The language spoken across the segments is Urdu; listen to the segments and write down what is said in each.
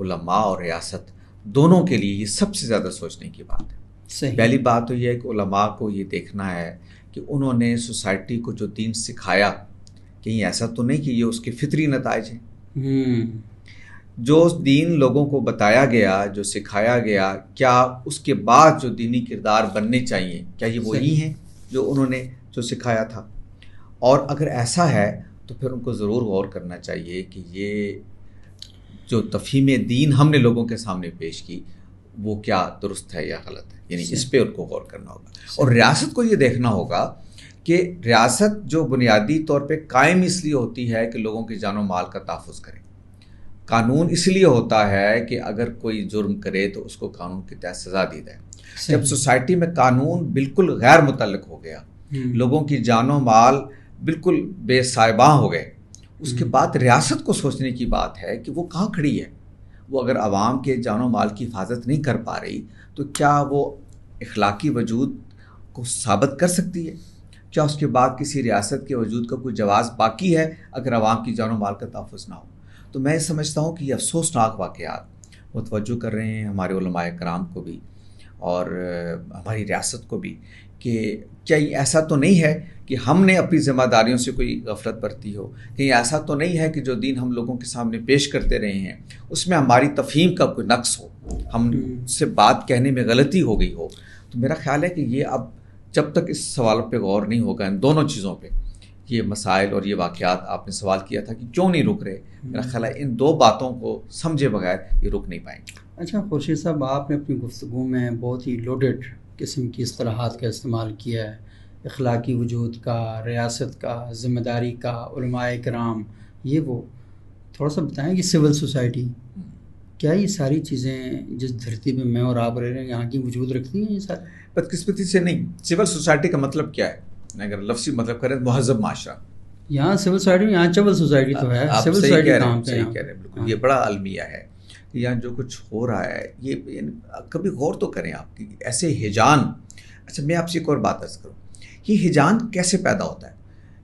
علماء اور ریاست دونوں کے لیے یہ سب سے زیادہ سوچنے کی بات ہے. صحیح. پہلی بات تو یہ ہے کہ علماء کو یہ دیکھنا ہے کہ انہوں نے سوسائٹی کو جو دین سکھایا کہیں ایسا تو نہیں کہ یہ اس کے فطری نتائج ہیں. جو دین لوگوں کو بتایا گیا، جو سکھایا گیا، کیا اس کے بعد جو دینی کردار بننے چاہیے کیا یہ وہی ہیں جو انہوں نے جو سکھایا تھا؟ اور اگر ایسا ہے تو پھر ان کو ضرور غور کرنا چاہیے کہ یہ جو تفہیم دین ہم نے لوگوں کے سامنے پیش کی وہ کیا درست ہے یا غلط ہے. یعنی اس پہ ان کو غور کرنا ہوگا. اور ریاست کو یہ دیکھنا ہوگا کہ ریاست جو بنیادی طور پہ قائم اس لیے ہوتی ہے کہ لوگوں کی جان و مال کا تحفظ کرے. قانون اس لیے ہوتا ہے کہ اگر کوئی جرم کرے تو اس کو قانون کے تحت سزا دی جائے. جب سوسائٹی میں قانون بالکل غیر متعلق ہو گیا، لوگوں کی جان و مال بالکل بے سائباں ہو گئے، اس کے بعد ریاست کو سوچنے کی بات ہے کہ وہ کہاں کھڑی ہے. وہ اگر عوام کے جان و مال کی حفاظت نہیں کر پا رہی تو کیا وہ اخلاقی وجود کو ثابت کر سکتی ہے؟ کیا اس کے بعد کسی ریاست کے وجود کا کوئی جواز باقی ہے اگر عوام کی جان و مال کا تحفظ نہ ہو؟ تو میں سمجھتا ہوں کہ یہ افسوسناک واقعات متوجہ کر رہے ہیں ہمارے علماء کرام کو بھی اور ہماری ریاست کو بھی کہ کیا ایسا تو نہیں ہے کہ ہم نے اپنی ذمہ داریوں سے کوئی غفلت برتی ہو، کہیں ایسا تو نہیں ہے کہ جو دین ہم لوگوں کے سامنے پیش کرتے رہے ہیں اس میں ہماری تفہیم کا کوئی نقص ہو، ہم سے بات کہنے میں غلطی ہو گئی ہو. تو میرا خیال ہے کہ یہ اب جب تک اس سوال پہ غور نہیں ہوگا، ان دونوں چیزوں پہ، یہ مسائل اور یہ واقعات آپ نے سوال کیا تھا کہ کیوں نہیں رک رہے، میرا خیال ہے ان دو باتوں کو سمجھے بغیر یہ رک نہیں پائیں گے. اچھا خورشید صاحب، آپ نے اپنی گفتگو میں بہت ہی لوڈڈ قسم کی اصطلاحات کا استعمال کیا ہے، اخلاقی وجود کا، ریاست کا، ذمہ داری کا، علماء کرام، یہ وہ. تھوڑا سا بتائیں کہ سول سوسائٹی، کیا یہ ساری چیزیں جس دھرتی پہ میں اور آپ رہ رہے ہیں یہاں کی وجود رکھتی ہیں؟ یہ سارے بدقسمتی سے نہیں. سول سوسائٹی کا مطلب کیا ہے؟ اگر لفظی مطلب کریں مہذب معاشرہ. یہاں سول سوسائٹی میں، یہاں چول سوسائٹی تو ہے. آپ سول صحیح سوسائٹی کہہ کام رہے ہیں، صحیح کہہ رہے ہیں بالکل. یہ بڑا المیہ ہے. یہاں جو کچھ ہو رہا ہے یہ کبھی غور تو کریں آپ کی ایسے ہجان. اچھا میں آپ سے ایک اور بات عرض کروں، یہ ہجان کیسے پیدا ہوتا ہے؟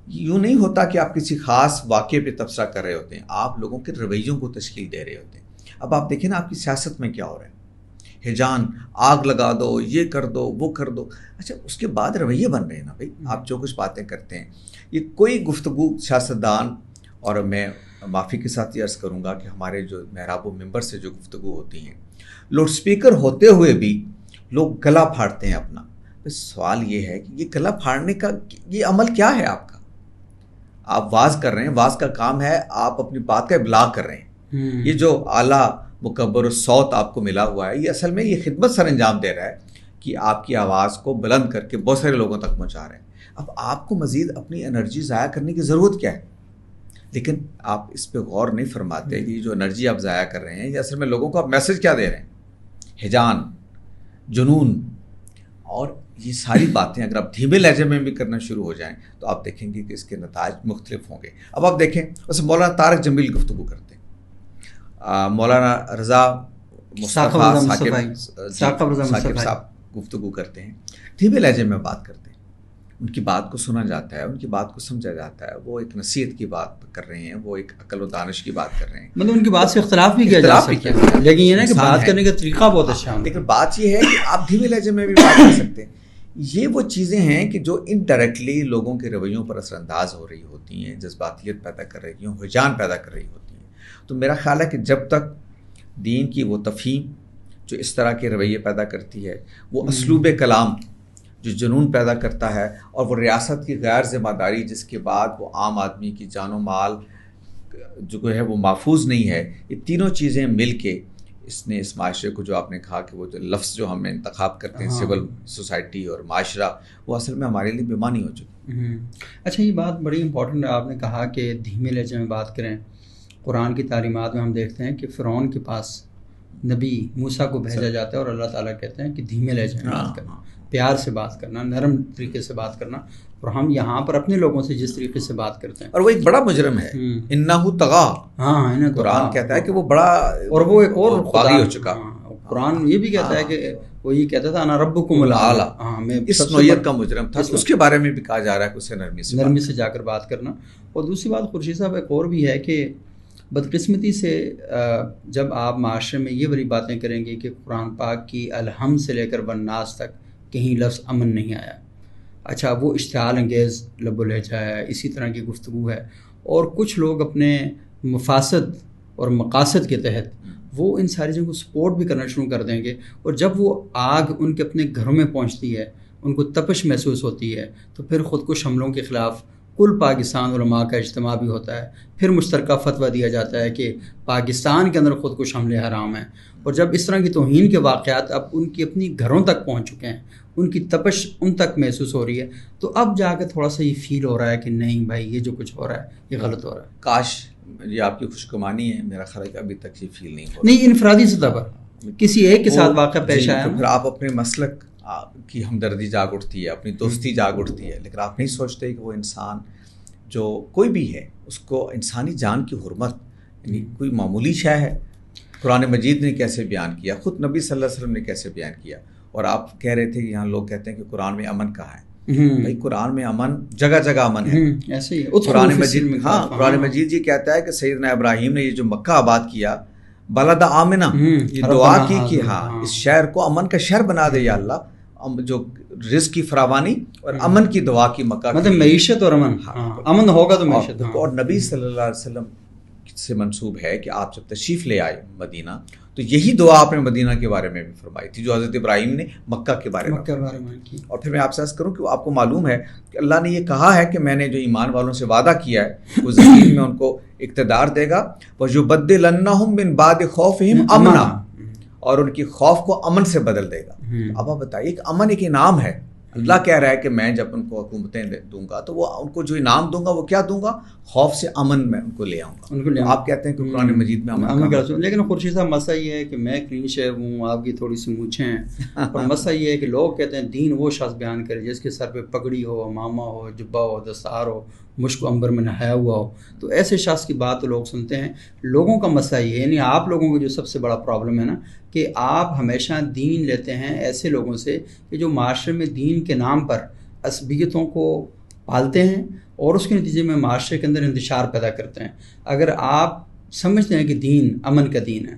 یوں نہیں ہوتا کہ آپ کسی خاص واقعے پہ تبصرہ کر رہے ہوتے ہیں، آپ لوگوں کے رویوں کو تشکیل دے رہے ہوتے ہیں. اب آپ دیکھیں نا آپ کی سیاست میں کیا ہو رہا ہے، ہجان، آگ لگا دو، یہ کر دو، وہ کر دو. اچھا اس کے بعد رویے بن رہے ہیں نا بھائی، آپ جو کچھ باتیں کرتے ہیں. یہ کوئی گفتگو سیاستدان، اور میں معافی کے ساتھ یہ عرض کروں گا کہ ہمارے جو محراب و ممبر سے جو گفتگو ہوتی ہیں، لاؤڈ اسپیکر ہوتے ہوئے بھی لوگ گلا پھاڑتے ہیں اپنا. سوال یہ ہے کہ یہ گلا پھاڑنے کا یہ عمل کیا ہے آپ کا؟ آپ واز کر رہے ہیں، واز کا کام ہے آپ اپنی بات کا ابلاغ کر رہے ہیں. یہ جو اعلیٰ مکبر الصوت آپ کو ملا ہوا ہے، یہ اصل میں یہ خدمت سر انجام دے رہا ہے کہ آپ کی آواز کو بلند کر کے بہت سارے لوگوں تک پہنچا رہے ہیں. اب آپ کو مزید اپنی انرجی ضائع کرنے کی ضرورت کیا ہے؟ لیکن آپ اس پہ غور نہیں فرماتے کہ یہ جو انرجی آپ ضائع کر رہے ہیں یہ اصل میں لوگوں کو آپ میسج کیا دے رہے ہیں؟ ہجان، جنون، اور یہ ساری باتیں اگر آپ دھیمے لہجے میں بھی کرنا شروع ہو جائیں تو آپ دیکھیں گے کہ اس کے نتائج مختلف ہوں گے. اب آپ دیکھیں ویسے مولانا طارق جمیل گفتگو کرتے ہیں، مولانا رضا مصطفیٰ ثاقب صاحب گفتگو کرتے ہیں، دھیمے لہجے میں بات کرتے ہیں، ان کی بات کو سنا جاتا ہے، ان کی بات کو سمجھا جاتا ہے. وہ ایک نصیحت کی بات کر رہے ہیں، وہ ایک عقل و دانش کی بات کر رہے ہیں. مطلب ان کی بات سے اختلاف بھی کیا جا سکتا ہے، لیکن یہ نا کہ بات کرنے کا طریقہ بہت اچھا ہے. لیکن بات یہ ہے کہ آپ دھیمے لہجے میں بھی بات کر سکتے ہیں. یہ وہ چیزیں ہیں کہ جو انڈائریکٹلی لوگوں کے رویوں پر اثر انداز ہو رہی ہوتی ہیں، جذباتیت پیدا کر رہی ہیں، ہجان پیدا کر رہی ہوتی ہیں. تو میرا خیال ہے کہ جب تک دین کی وہ تفہیم جو اس طرح کے رویے پیدا کرتی ہے، وہ اسلوب کلام جو جنون پیدا کرتا ہے، اور وہ ریاست کی غیر ذمہ داری جس کے بعد وہ عام آدمی کی جان و مال جو ہے وہ محفوظ نہیں ہے، یہ تینوں چیزیں مل کے اس نے اس معاشرے کو، جو آپ نے کہا کہ وہ جو لفظ جو ہم انتخاب کرتے ہیں سول سوسائٹی اور معاشرہ، وہ اصل میں ہمارے لیے بیمانی ہو چکی. اچھا یہ بات بڑی امپورٹنٹ ہے، آپ نے کہا کہ دھیمے لہجے میں بات کریں. قرآن کی تعلیمات میں ہم دیکھتے ہیں کہ فرعون کے پاس نبی موسیٰ کو بھیجا جاتا ہے اور اللہ تعالیٰ کہتے ہیں کہ دھیمے لہجے میں بات کرنا، پیار سے بات کرنا، نرم طریقے سے بات کرنا. اور ہم یہاں پر اپنے لوگوں سے جس طریقے سے بات کرتے ہیں، اور وہ ایک بڑا مجرم ہے، انہو طغا. ہاں قرآن کہتا ہے کہ وہ بڑا، اور وہ ایک اور باغی ہو چکا. قرآن یہ بھی کہتا ہے کہ وہ یہ کہتا تھا انا ربکم الاعلیٰ. ہاں میں اس نوعیت کا مجرم تھا. اس کے بارے میں بھی کہا جا رہا ہے کہ اسے نرمی سے جا کر بات کرنا. اور دوسری بات خورشید صاحب ایک اور بھی ہے کہ بدقسمتی سے جب آپ معاشرے میں یہ والی باتیں کریں گے کہ قرآن پاک کی الحمد سے لے کر والناس تک کہیں لفظ امن نہیں آیا، اچھا وہ اشتعال انگیز لب و لہجہ ہے، اسی طرح کی گفتگو ہے، اور کچھ لوگ اپنے مفاسد اور مقاصد کے تحت وہ ان ساری چیزوں کو سپورٹ بھی کرنا شروع کر دیں گے، اور جب وہ آگ ان کے اپنے گھروں میں پہنچتی ہے، ان کو تپش محسوس ہوتی ہے، تو پھر خودکش حملوں کے خلاف کل پاکستان علماء کا اجتماع بھی ہوتا ہے، پھر مشترکہ فتویٰ دیا جاتا ہے کہ پاکستان کے اندر خودکش حملے حرام ہیں، اور جب اس طرح کی توہین کے واقعات اب ان کی اپنی گھروں تک پہنچ چکے ہیں، ان کی تپش ان تک محسوس ہو رہی ہے، تو اب جا کے تھوڑا سا یہ فیل ہو رہا ہے کہ نہیں بھائی یہ جو کچھ ہو رہا ہے یہ غلط ہو رہا ہے۔ کاش یہ آپ کی خوشگمانی ہے، میرا خیال ہے کہ ابھی تک یہ فیل نہیں ہو رہا، نہیں انفرادی سطح پر کسی ایک کے ساتھ واقعہ پیش آیا، پھر آپ اپنے مسلک کی ہمدردی جاگ اٹھتی ہے، اپنی دوستی جاگ اٹھتی ہے، لیکن آپ نہیں سوچتے کہ وہ انسان جو کوئی بھی ہے اس کو انسانی جان کی حرمت یعنی کوئی معمولی شے ہے۔ قرآن مجید نے کیسے بیان کیا، خود نبی صلی اللہ علیہ وسلم نے کیسے بیان کیا، اور آپ کہہ رہے تھے کہ یہاں لوگ کہتے ہیں کہ قرآن میں امن کہاں ہے، بھائی قرآن میں امن جگہ جگہ امن ہے، ایسے ہی قرآن مجید میں قرآن مجید یہ کہتا ہے کہ سیدنا ابراہیم نے یہ جو مکہ آباد کیا بلد آمنہ، یہ دعا کی کہ ہاں اس شہر کو امن کا شہر بنا دے یا اللہ، جو رزق کی فراوانی اور امن کی دعا کی مکہ مطلب معیشت اور امن، امن ہوگا تو معیشت، اور نبی صلی اللہ علیہ وسلم سے منسوب ہے کہ آپ جب تشریف لے آئے مدینہ تو یہی دعا آپ نے مدینہ کے بارے میں بھی فرمائی تھی جو حضرت ابراہیم نے مکہ کے بارے میں کی۔ اور پھر میں آپ سے عرض کروں کہ آپ کو معلوم ہے کہ اللہ نے یہ کہا ہے کہ میں نے جو ایمان والوں سے وعدہ کیا ہے وہ زمین میں ان کو اقتدار دے گا، وَيُبَدِّلَنَّهُم مِّن بَعْدِ خَوْفِهِمْ أَمْنًا، اور ان کی خوف کو امن سے بدل دے گا۔ اب آپ بتائیے کہ امن ایک انعام ہے، اللہ کہہ رہا ہے کہ میں جب ان کو حکومتیں دوں گا تو وہ ان کو جو انعام دوں گا وہ کیا دوں گا، خوف سے امن میں ان کو لے آؤں گا۔ آپ کہتے ہیں کہ قرآن مجید میں امن کا، لیکن خورشید صاحب مسئلہ یہ ہے کہ میں کلین شیو ہوں، آپ کی تھوڑی سی مونچھیں ہیں، اور مسئلہ یہ ہے کہ لوگ کہتے ہیں دین وہ شخص بیان کرے جس کے سر پہ پگڑی ہو، امامہ ہو، جبہ ہو، دستار ہو، مشک و عنبر میں نہایا ہوا ہو، تو ایسے شخص کی بات تو لوگ سنتے ہیں۔ لوگوں کا مسئلہ یہ ہے، یعنی آپ لوگوں کو جو سب سے بڑا پرابلم ہے نا کہ آپ ہمیشہ دین لیتے ہیں ایسے لوگوں سے کہ جو معاشرے میں دین کے نام پر عصبیتوں کو پالتے ہیں اور اس کے نتیجے میں معاشرے کے اندر انتشار پیدا کرتے ہیں۔ اگر آپ سمجھتے ہیں کہ دین امن کا دین ہے،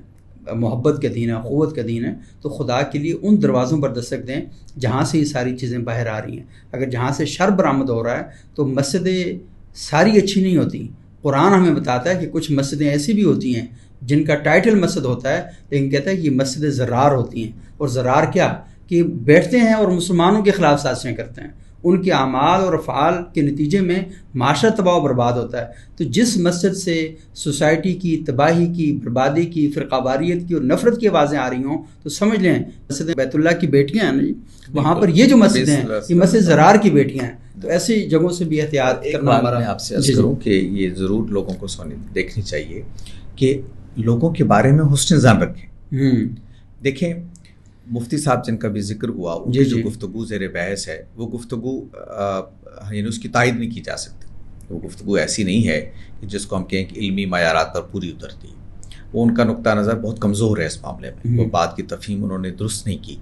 محبت کا دین ہے، قوت کا دین ہے، تو خدا کے لیے ان دروازوں پر دستک دیں جہاں سے یہ ساری چیزیں باہر آ رہی ہیں۔ اگر جہاں سے شر برآمد ہو رہا ہے تو مسجدیں ساری اچھی نہیں ہوتی، قرآن ہمیں بتاتا ہے کہ کچھ مسجدیں ایسی بھی ہوتی ہیں جن کا ٹائٹل مسجد ہوتا ہے لیکن کہتا ہے کہ یہ مسجد زرار ہوتی ہیں، اور زرار کیا کہ بیٹھتے ہیں اور مسلمانوں کے خلاف سازشیں کرتے ہیں، ان کے اعمال اور افعال کے نتیجے میں معاشرہ تباہ و برباد ہوتا ہے۔ تو جس مسجد سے سوسائٹی کی تباہی کی، بربادی کی، فرقہ واریت کی اور نفرت کی آوازیں آ رہی ہوں تو سمجھ لیں مسجد بیت اللہ کی بیٹیاں ہیں نا جی، وہاں پر یہ جو مسجد ہیں یہ مسجد زرار کی بیٹیاں ہیں، تو ایسی جگہوں سے بھی احتیاط کرنا ہمارا۔ میں آپ سے عرض کروں کہ یہ ضرور لوگوں کو دیکھنی چاہیے کہ لوگوں کے بارے میں حسن ظن رکھیں۔ دیکھیں مفتی صاحب جن کا بھی ذکر ہوا، ان کی جو گفتگو زیر بحث ہے وہ گفتگو یعنی اس کی تائید نہیں کی جا سکتی، وہ گفتگو ایسی نہیں ہے کہ جس کو ہم کہیں کہ علمی معیارات پر پوری اترتی ہے، وہ ان کا نقطہ نظر بہت کمزور ہے اس معاملے میں، وہ بات کی تفہیم انہوں نے درست نہیں کی،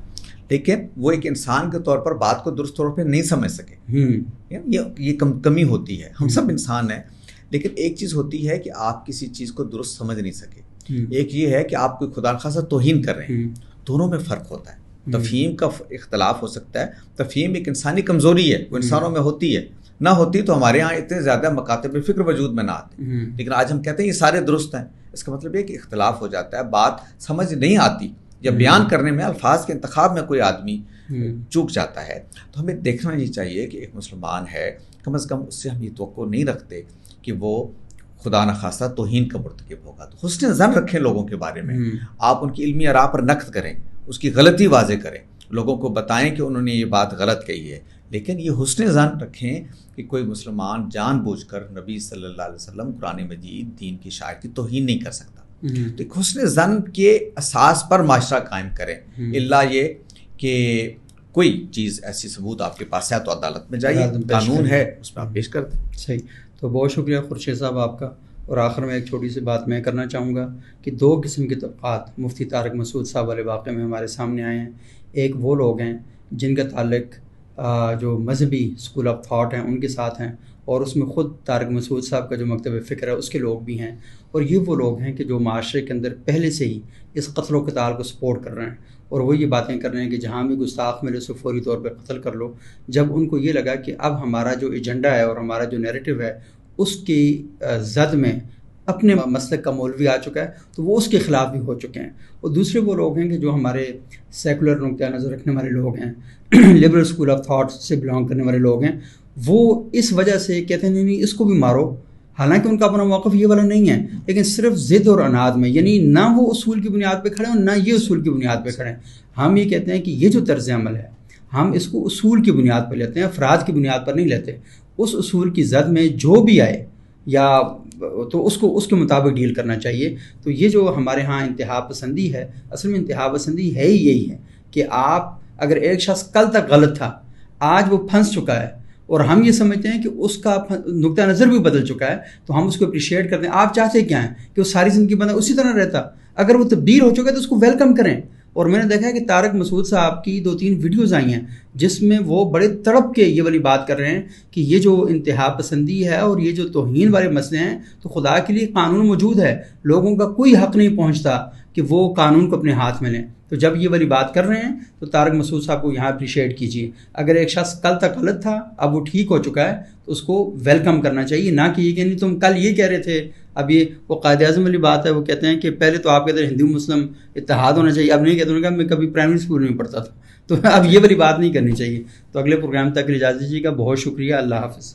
لیکن وہ ایک انسان کے طور پر بات کو درست طور پہ نہیں سمجھ سکے، یہ کمی ہوتی ہے، ہم سب انسان ہیں، لیکن ایک چیز ہوتی ہے کہ آپ کسی چیز کو درست سمجھ نہیں سکے، ایک یہ ہے کہ آپ کوئی خدا نخواستہ توہین کر رہے ہیں، دونوں میں فرق ہوتا ہے، تفہیم کا اختلاف ہو سکتا ہے، تفہیم ایک انسانی کمزوری ہے، وہ انسانوں میں ہوتی ہے، نہ ہوتی تو ہمارے ہاں اتنے زیادہ مکاتب فکر وجود میں نہ آتے، لیکن آج ہم کہتے ہیں یہ سارے درست ہیں، اس کا مطلب یہ کہ اختلاف ہو جاتا ہے، بات سمجھ نہیں آتی، یا بیان کرنے میں الفاظ کے انتخاب میں کوئی آدمی چوک جاتا ہے، تو ہمیں دیکھنا یہ چاہیے کہ ایک مسلمان ہے، کم از کم اس سے ہم یہ توقع نہیں رکھتے کہ وہ خدا نخواستہ توہین کا مرتکب ہوگا، تو حسن ظن رکھیں لوگوں کے بارے میں، آپ ان کی علمی آراء پر نقد کریں، اس کی غلطی واضح کریں، لوگوں کو بتائیں کہ انہوں نے یہ بات غلط کہی ہے، لیکن یہ حسن ظن رکھیں کہ کوئی مسلمان جان بوجھ کر نبی صلی اللہ علیہ وسلم، قرآن مجید، دین کی شاعر کی توہین نہیں کر سکتا، تو ایک حسن ظن کے اساس پر معاشرہ قائم کریں، الا یہ کہ کوئی چیز ایسی ثبوت آپ کے پاس ہے تو عدالت میں جائیے، قانون ہے اس میں آپ پیش کر دیں۔ صحیح، تو بہت شکریہ خورشید صاحب آپ کا، اور آخر میں ایک چھوٹی سی بات میں کرنا چاہوں گا کہ دو قسم کے طبقات مفتی طارق مسعود صاحب والے واقعے میں ہمارے سامنے آئے ہیں، ایک وہ لوگ ہیں جن کا تعلق جو مذہبی اسکول آف تھاٹ ہیں ان کے ساتھ ہیں، اور اس میں خود طارق مسعود صاحب کا جو مکتب فکر ہے اس کے لوگ بھی ہیں، اور یہ وہ لوگ ہیں کہ جو معاشرے کے اندر پہلے سے ہی اس قتل و قتال کو سپورٹ کر رہے ہیں، اور وہ یہ باتیں کر رہے ہیں کہ جہاں بھی گستاخ ملے اسے فوری طور پہ قتل کر لو۔ جب ان کو یہ لگا کہ اب ہمارا جو ایجنڈا ہے اور ہمارا جو نیریٹو ہے اس کی زد میں اپنے مسلک کا مولوی آ چکا ہے، تو وہ اس کے خلاف بھی ہو چکے ہیں۔ اور دوسرے وہ لوگ ہیں کہ جو ہمارے سیکولر نقطہ نظر رکھنے والے لوگ ہیں، لبرل اسکول آف تھاٹ سے بلانگ کرنے والے لوگ ہیں، وہ اس وجہ سے کہتے ہیں نہیں اس کو بھی مارو، حالانکہ ان کا اپنا موقف یہ والا نہیں ہے، لیکن صرف ضد اور اناد میں، یعنی نہ وہ اصول کی بنیاد پہ کھڑے ہیں نہ یہ اصول کی بنیاد پہ کھڑے ہیں۔ ہم یہ کہتے ہیں کہ یہ جو طرز عمل ہے ہم اس کو اصول کی بنیاد پر لیتے ہیں، افراد کی بنیاد پر نہیں لیتے۔ اس اصول کی زد میں جو بھی آئے یا تو اس کے مطابق ڈیل کرنا چاہیے۔ تو یہ جو ہمارے ہاں انتہا پسندی ہے، اصل میں انتہا پسندی ہے ہی یہی ہے کہ آپ اگر ایک شخص کل تک غلط تھا، آج وہ پھنس چکا ہے اور ہم یہ سمجھتے ہیں کہ اس کا نقطہ نظر بھی بدل چکا ہے، تو ہم اس کو اپریشیٹ کرتے ہیں۔ آپ چاہتے کیا ہیں کہ وہ ساری زندگی بندہ اسی طرح رہتا؟ اگر وہ تبدیل ہو چکا ہے تو اس کو ویلکم کریں۔ اور میں نے دیکھا ہے کہ طارق مسعود صاحب کی 2-3 ویڈیوز آئی ہیں جس میں وہ بڑے تڑپ کے یہ والی بات کر رہے ہیں کہ یہ جو انتہا پسندی ہے اور یہ جو توہین والے مسئلے ہیں، تو خدا کے لیے قانون موجود ہے، لوگوں کا کوئی حق نہیں پہنچتا کہ وہ قانون کو اپنے ہاتھ میں لیں۔ تو جب یہ والی بات کر رہے ہیں تو طارق مسعود صاحب کو یہاں اپریشیٹ کیجیے۔ اگر ایک شخص کل تک غلط تھا اب وہ ٹھیک ہو چکا ہے تو اس کو ویلکم کرنا چاہیے، نہ کہ یہ کہ نہیں تم کل یہ کہہ رہے تھے۔ اب یہ وہ قائد اعظم والی بات ہے، وہ کہتے ہیں کہ پہلے تو آپ کہتے ہیں ہندو مسلم اتحاد ہونا چاہیے، اب نہیں کہتے ہیں کہ میں کبھی پرائمری اسکول میں پڑھتا تھا، تو اب یہ والی بات نہیں کرنی چاہیے۔ تو اگلے پروگرام تک اجازت دیجیے گا، بہت شکریہ، اللہ حافظ۔